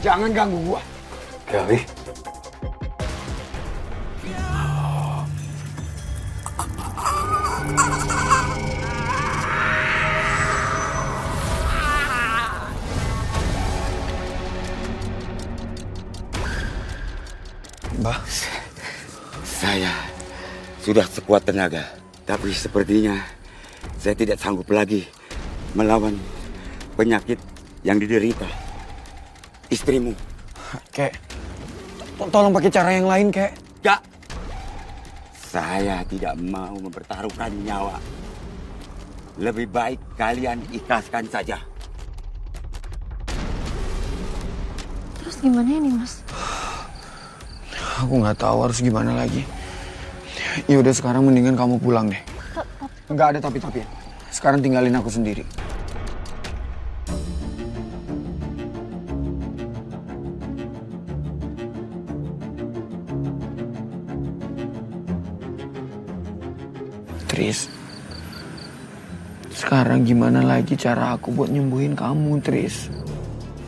Jangan ganggu gua. Gali. Mbah, Saya sudah sekuat tenaga, tapi sepertinya saya tidak sanggup lagi melawan penyakit yang diderita istrimu. Kek, tolong pakai cara yang lain, Kek. Gak, saya tidak mau mempertaruhkan nyawa. Lebih baik kalian ikhlaskan saja. Terus gimana ini, Mas? Aku nggak tahu harus gimana lagi. Ya udah sekarang mendingan kamu pulang deh. Nggak ada tapi-tapi. Sekarang tinggalin aku sendiri. Tris, sekarang gimana lagi cara aku buat nyembuhin kamu, Tris?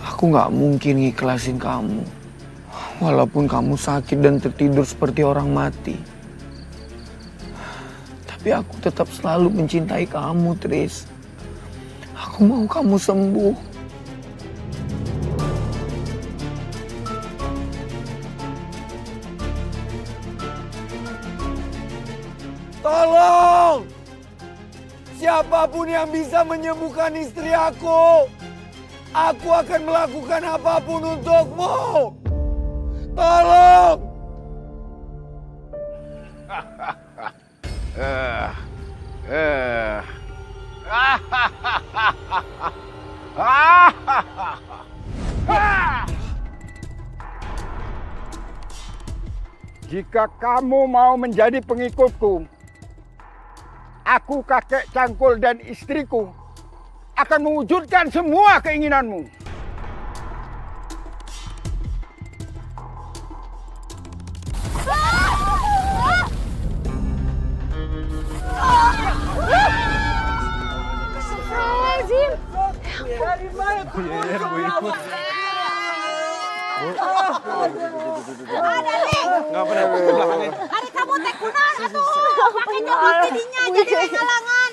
Aku nggak mungkin ngikhlasin kamu. Walaupun kamu sakit dan tertidur seperti orang mati. Tapi aku tetap selalu mencintai kamu, Tris. Aku mau kamu sembuh. Tolong! Siapapun yang bisa menyembuhkan istri aku akan melakukan apapun untukmu. Tolong! Jika kamu mau menjadi pengikutku, aku kakek Cangkul dan istriku akan mewujudkan semua keinginanmu. Astagfirullahaladzim. Ada nih. Hari kamu teh kunaon atuh. Pakai nyobot tidinya jadi ngalangan.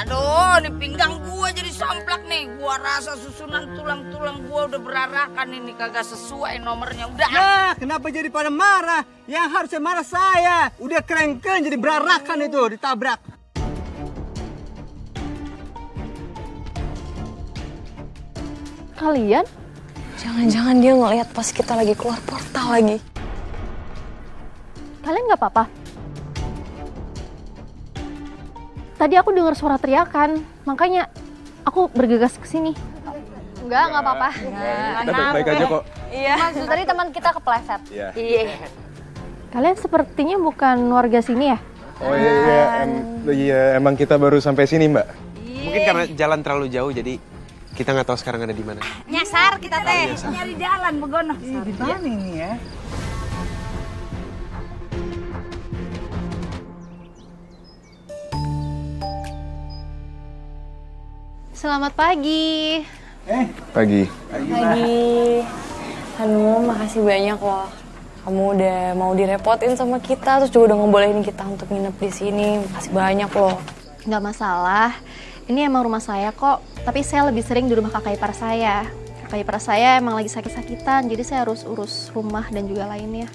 Aduh, ini pinggang gua jadi samplak nih. Gua rasa susunan tulang-tulang gua udah berarakan ini, kagak sesuai nomornya. Udah. Nah, kenapa jadi pada marah? Yang harusnya marah saya. Udah kerengken jadi berarakan itu, ditabrak. Kalian? Jangan-jangan dia ngeliat pas kita lagi keluar portal lagi. Kalian nggak apa-apa? Tadi aku dengar suara teriakan, makanya aku bergegas ke sini. Nggak apa-apa. Kita baik-baik aja kok. Iya. Maksud tadi teman kita kepleset. Iya. Kalian sepertinya bukan warga sini ya? Oh iya, emang kita baru sampai sini, Mbak. Mungkin karena jalan terlalu jauh, jadi kita nggak tahu sekarang ada di mana. Nyasar kita teh. Nyari jalan begono. Di mana ini ya? Selamat pagi. Pagi. Pagi. Hanum, makasih banyak loh. Kamu udah mau direpotin sama kita, terus juga udah ngebolehin kita untuk nginep di sini. Makasih banyak loh. Nggak masalah. Ini emang rumah saya kok. Tapi saya lebih sering di rumah kakak ipar saya. Kakak ipar saya emang lagi sakit-sakitan, jadi saya harus urus rumah dan juga lainnya.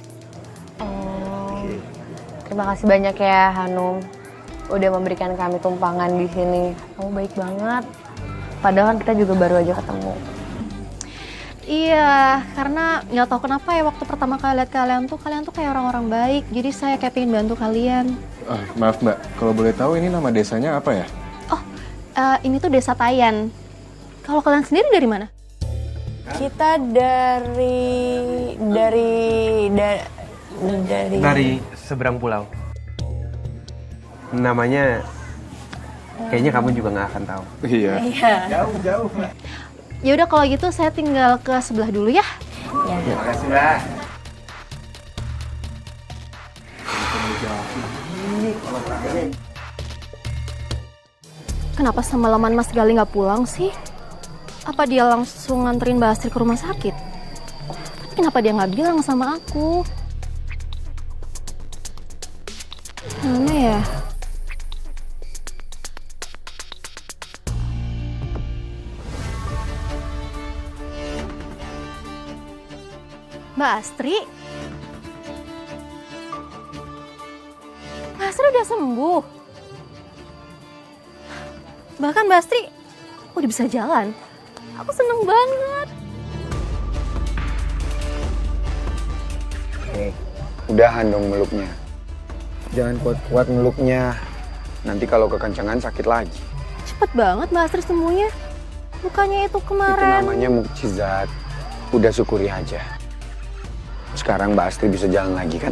Oh, terima kasih banyak ya Hanum. Udah memberikan kami tumpangan di sini. Kamu baik banget. Padahal kita juga baru aja ketemu. Iya, karena nggak tahu kenapa ya waktu pertama kali lihat kalian tuh kayak orang-orang baik. Jadi saya kayak pengen bantu kalian. Maaf Mbak, kalau boleh tahu ini nama desanya apa ya? Oh, ini tuh Desa Tayan. Kalau kalian sendiri dari mana? Kita Dari seberang pulau. Namanya kayaknya kamu juga nggak akan tahu. Iya. Jauh-jauh, Mbak. Ya udah kalau gitu saya tinggal ke sebelah dulu ya. Terima kasih, Mbak. Kenapa semalaman Mas Gali nggak pulang sih? Apa dia langsung nganterin Mbak Astrid ke rumah sakit? kenapa dia nggak bilang sama aku? Mana ya? Mbak Astri? Mbak Astri udah sembuh? Bahkan Mbak Astri udah bisa jalan. Aku seneng banget. Udahan dong meluknya. Jangan kuat-kuat meluknya. Nanti kalau kekencangan sakit lagi. Cepet banget Mbak Astri sembuhnya. Bukannya itu Itu kemarin. namanya mukjizat. Udah syukuri aja. Sekarang Mbak Astri bisa jalan lagi kan?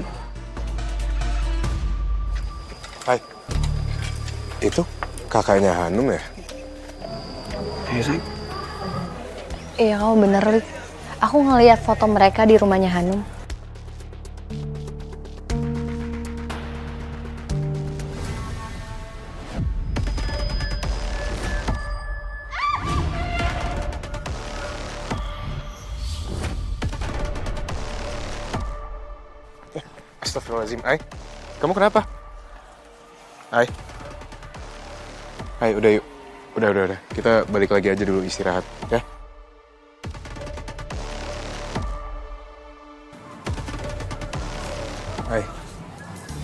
Hai. Itu kakaknya Hanum ya? Ayo sayang. Iya kamu bener, Lik. Aku ngeliat foto mereka di rumahnya Hanum. Astagfirullahaladzim. Ai, kamu kenapa? Ai. Ai, udah yuk. Udah. Kita balik lagi aja dulu istirahat, ya. Ai,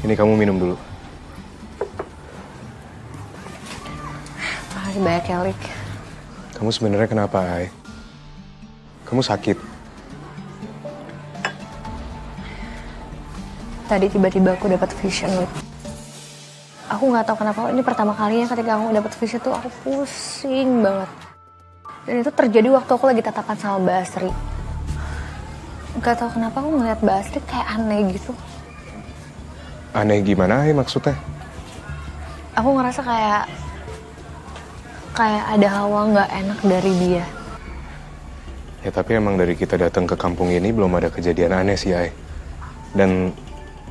ini kamu minum dulu. Makasih banyak ya, Lik. Kamu sebenarnya kenapa, Ai? Kamu sakit? Tadi tiba-tiba aku dapat vision, Lik. Aku nggak tahu kenapa ini pertama kalinya ketika aku dapat vision tuh aku pusing banget. Dan itu terjadi waktu aku lagi tatapan sama Mbak Astri. Gak tahu kenapa aku ngeliat Mbak Astri kayak aneh gitu. Aneh gimana, Ai, maksudnya? Aku ngerasa kayak ada hawa nggak enak dari dia. Ya tapi emang dari kita datang ke kampung ini belum ada kejadian aneh sih, Ai. Dan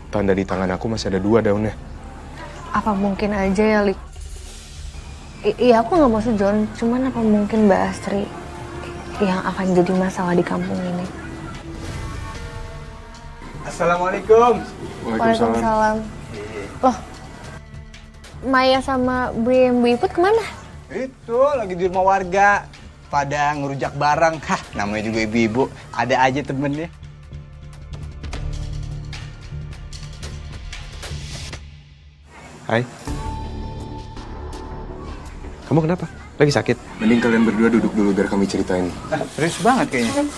tanda di tangan aku masih ada 2 daunnya. Apa mungkin aja ya, Lik? Iya, aku nggak mau sejon. Cuman apa mungkin Mbak Astri yang akan jadi masalah di kampung ini? Assalamualaikum. Waalaikumsalam. Loh, Maya sama Bu Iput kemana? Itu lagi di rumah warga. Pada ngerujak barang. Hah, namanya juga ibu-ibu. Ada aja temennya. Hai. Kamu kenapa? Lagi sakit? Mending kalian berdua duduk dulu biar kami ceritain. Serius banget kayaknya.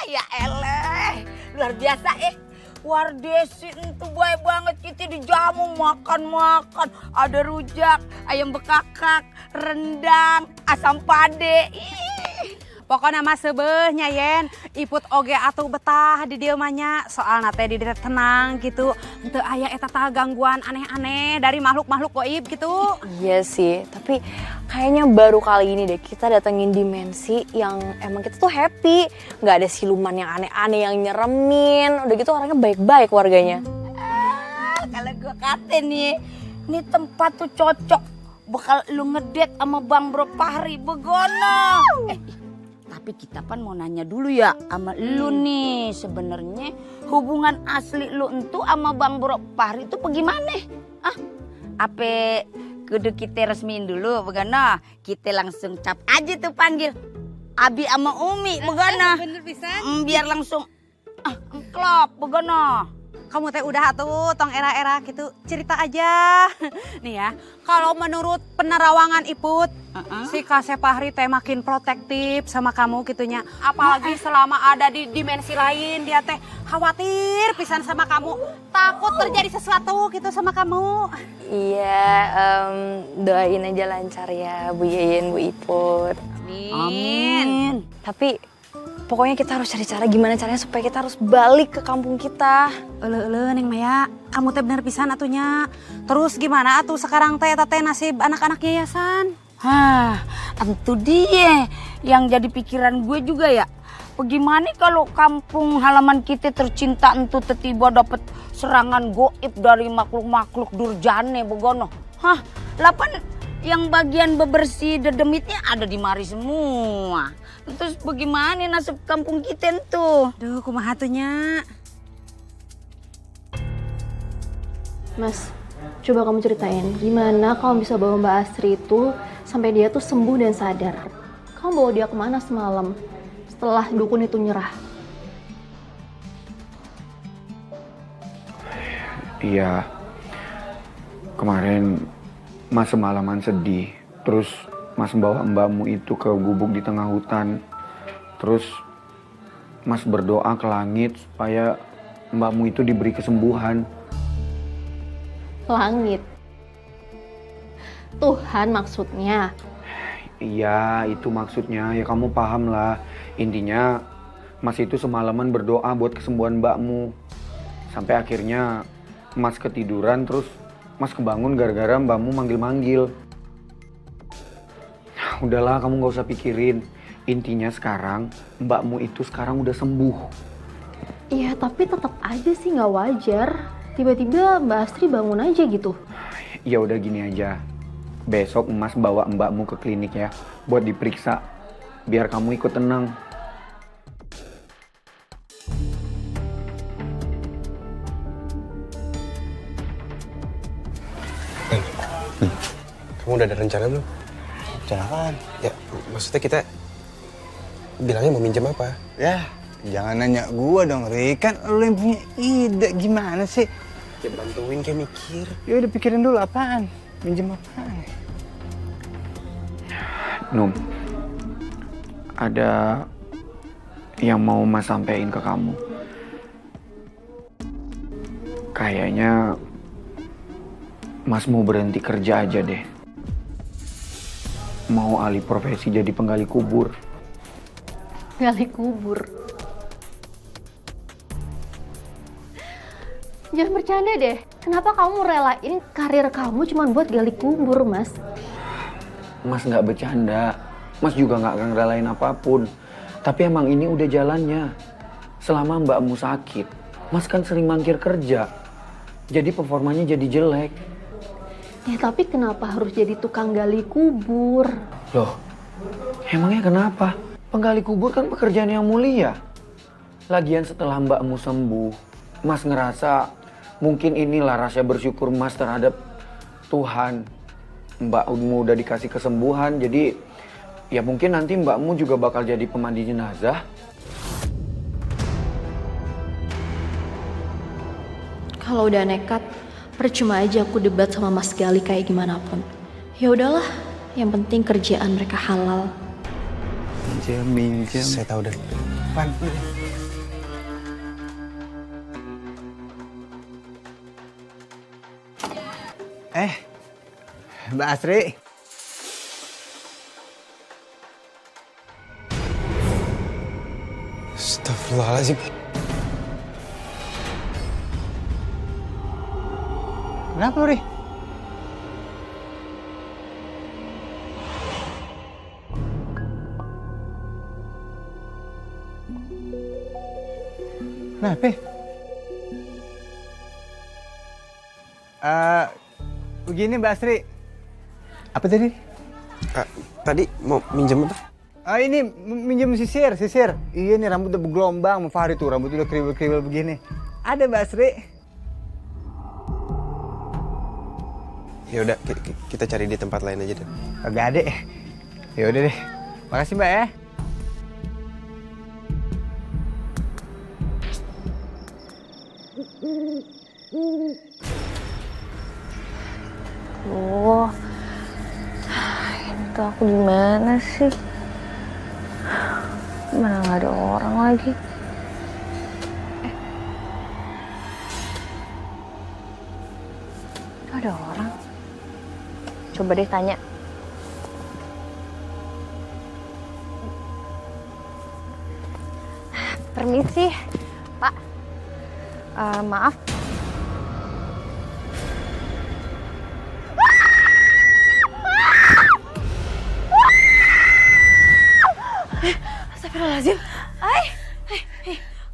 Ya eleh, luar biasa Wardesi itu baik banget kita dijamu makan-makan. Ada rujak, ayam bekakak, rendang, asam pade. Pokoknya mah sebehnya Yen, Iput oge atuh betah di dieu mah nya. Soalna teh di dieu tenang gitu. Henteu aya eta tah gangguan aneh-aneh dari makhluk-makhluk goib gitu. Iya sih, tapi kayaknya baru kali ini deh kita datengin dimensi yang emang kita tuh happy. Nggak ada siluman yang aneh-aneh yang nyeremin. Udah gitu orangnya baik-baik warganya. Kalau gue kata nih, ini tempat tuh cocok bakal lu ngedate sama Bang Bro Fahri begono. Tapi kita kan mau nanya dulu ya sama lu nih, sebenarnya hubungan asli lu entu sama Bang Bro Fahri itu bagaimana? Apa kudu kita resmiin dulu begono? Kita langsung cap aja tuh panggil Abi sama Umi begono. Bener bisa. Biar langsung klop begono. Kamu teh udah atuh tong era-era gitu cerita aja. Nih ya, kalau menurut penerawangan Iput, si Kasep Fahri teh makin protektif sama kamu gitunya. Apalagi selama ada di dimensi lain dia teh khawatir pisan sama kamu, takut terjadi sesuatu gitu sama kamu. Iya, doain aja lancar ya Bu Yeyen, Bu Iput. Amin. Tapi pokoknya kita harus cari cara gimana caranya supaya kita harus balik ke kampung kita. Eule Neng Maya, kamu teh bener pisan atunya. Terus gimana atuh sekarang teh nasib anak-anak yayasan? Tentu dia yang jadi pikiran gue juga ya. Bagaimana kalau kampung halaman kita tercinta itu tiba dapat serangan goib dari makhluk-makhluk durjane begono? Hah, lapan yang bagian bebersih dedemitnya ada di mari semua. Terus bagaimana nasib kampung kita itu? Duh, kumaha tuh nya? Mas, coba kamu ceritain gimana kamu bisa bawa Mbak Astri itu sampai dia tuh sembuh dan sadar. Kamu bawa dia kemana semalam setelah dukun itu nyerah? Iya, kemarin Mas semalaman sedih. Terus Mas bawa mbakmu itu ke gubuk di tengah hutan. Terus Mas berdoa ke langit supaya mbakmu itu diberi kesembuhan. Langit? Tuhan maksudnya? Iya, itu maksudnya. Ya kamu paham lah. Intinya Mas itu semalaman berdoa buat kesembuhan mbakmu. Sampai akhirnya Mas ketiduran terus Mas kebangun gara-gara mbakmu manggil-manggil. Udahlah, kamu gak usah pikirin. Intinya sekarang mbakmu itu sekarang udah sembuh. Iya, tapi tetap aja sih nggak wajar. Tiba-tiba Mbak Astri bangun aja gitu. Ya udah gini aja. Besok Mas bawa mbakmu ke klinik ya, buat diperiksa. Biar kamu ikut tenang. Kamu udah ada rencana belum? Rencana apaan? Ya, maksudnya kita bilangnya mau minjem apa? Ya, jangan nanya gua dong, Ri. Kan lu yang punya ide, gimana sih? Ya bantuin kayak mikir. Ya udah pikirin dulu apaan. Minjem apaan? Num, ada yang mau Mas sampein ke kamu. Kayaknya Mas mau berhenti kerja aja deh. Mau alih profesi jadi penggali kubur. Gali kubur? Jangan bercanda deh. Kenapa kamu relain karir kamu cuma buat gali kubur, Mas? Mas nggak bercanda. Mas juga nggak akan relain apapun. Tapi emang ini udah jalannya. Selama mbakmu sakit, Mas kan sering mangkir kerja. Jadi performanya jadi jelek. Ya tapi kenapa harus jadi tukang gali kubur? Loh, emangnya kenapa? Penggali kubur kan pekerjaan yang mulia. Lagian setelah mbakmu sembuh, Mas ngerasa mungkin inilah rasa bersyukur Mas terhadap Tuhan. Mbakmu udah dikasih kesembuhan, jadi ya mungkin nanti mbakmu juga bakal jadi pemandi jenazah. Kalau udah nekat, percuma aja aku debat sama Mas Gali kayak gimana pun. Ya udahlah, yang penting kerjaan mereka halal. Minjem. Saya tahu deh. Apaan? Mbak Astri. Astagfirullahaladzim. Kenapa lu, Ri? Kenapa? Begini Mbak Astri. Apa tadi? Tadi mau minjem apa? Ini minjem sisir. Iya nih rambut udah bergelombang, Fahri tuh rambut udah kriwil-kriwil begini. Ada Mbak Astri. Ya udah, kita cari di tempat lain aja deh. Kagak ada. Ya udah deh. Makasih Mbak ya. Oh, ini tuh aku di mana sih? Mana nggak ada orang lagi? Tuh ada orang. Coba deh tanya. Permisi, Pak. Maaf. Astagfirullahaladzim.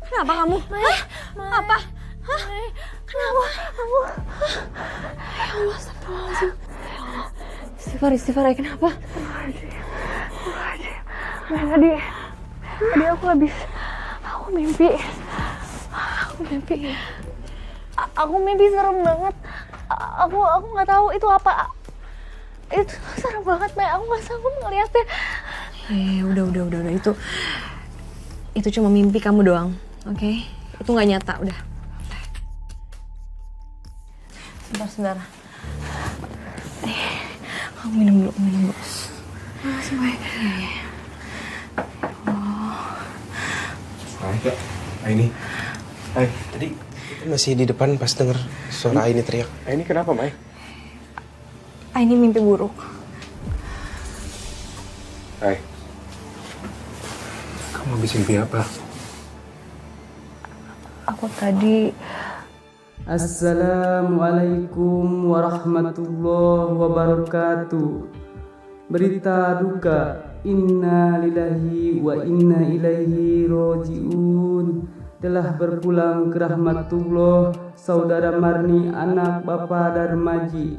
Kenapa kamu? Hah? Apa? Hah? Kenapa? Kamu? Ya Allah, astagfirullahaladzim. Istighfar, kenapa? Tadi aku mimpi. Aku mimpi serem banget. Aku nggak tahu itu apa. Itu serem banget, Mai. Aku nggak sanggup ngeliatnya. Udah. Itu cuma mimpi kamu doang, oke? Itu nggak nyata, udah. Sebentar. Kamu minum dulu. Makasih, Mai. Aini. Tadi masih di depan pas denger suara Aini teriak. Aini kenapa, Mai? Ini mimpi buruk. Hai. Kamu habis mimpi apa? Aku tadi... Assalamualaikum warahmatullahi wabarakatuh. Berita duka, inna lillahi wa inna ilaihi roji'un. Telah berpulang ke rahmatullah saudara Marni, anak Bapak Darmaji.